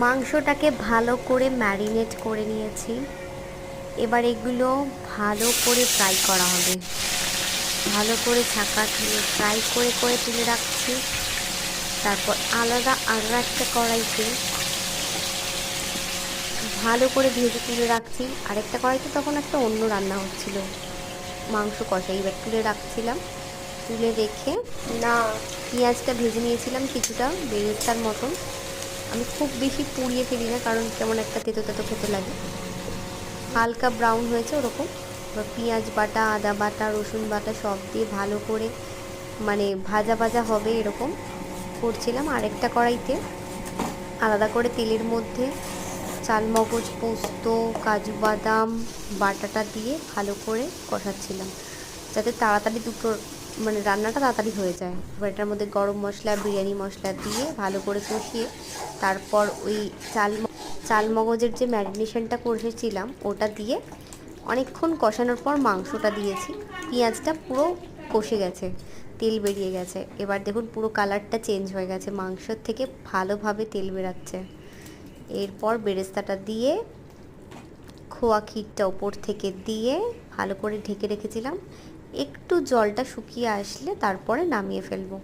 মাংসটাকে ভালো করে ম্যারিনেট করে নিয়েছি। এবার এগুলো ভালো করে ফ্রাই করা হবে। ভালো করে ছাকা তুলে ফ্রাই করে করে তুলে রাখছি। তারপর আলাদা আরও একটা কড়াইতে ভালো করে ভেজে তুলে রাখছি। আরেকটা কড়াইতে তখন একটা অন্য রান্না হচ্ছিল, মাংস কষা। এবার তুলে রাখছিলাম, তুলে রেখে পেঁয়াজটা ভেজে নিয়েছিলাম কিছুটা বেরেস্তার মতন। আমি খুব বেশি পুড়িয়ে ফেলি না, কারণ কেমন একটা তেতো তেতো খেতে লাগে। হালকা ব্রাউন হয়েছে ওরকম। এবার পেঁয়াজ বাটা, আদা বাটা, রসুন বাটা সব দিয়ে ভালো করে মানে ভাজা ভাজা হবে এরকম করছিলাম। আরেকটা কড়াইতে আলাদা করে তেলের মধ্যে চালমগজ, পোস্ত, কাজু বাদাম বাটাটা দিয়ে ভালো করে কষাচ্ছিলাম, যাতে তাড়াতাড়ি দুটো মানে রান্নাটা তাড়াতাড়ি হয়ে যায়। এবার এটার মধ্যে গরম মশলা, বিরিয়ানি মশলা দিয়ে ভালো করে কষিয়ে তারপর ওই চালমগজের যে ম্যারিনেশনটা করেছিলাম ওটা দিয়ে অনেকক্ষণ কষানোর পর মাংসটা দিয়েছি। পেঁয়াজটা পুরো কষে গেছে, তেল বেরিয়ে গেছে। এবার দেখুন পুরো কালারটা চেঞ্জ হয়ে গেছে, মাংসর থেকে ভালোভাবে তেল বেরাচ্ছে। এরপর বেরেস্তাটা দিয়ে খোয়া ক্ষীরটা ওপর থেকে দিয়ে ভালো করে ঢেকে রেখেছিলাম। একটু জলটা শুকিয়ে আসলে তারপরে নামিয়ে ফেলবো।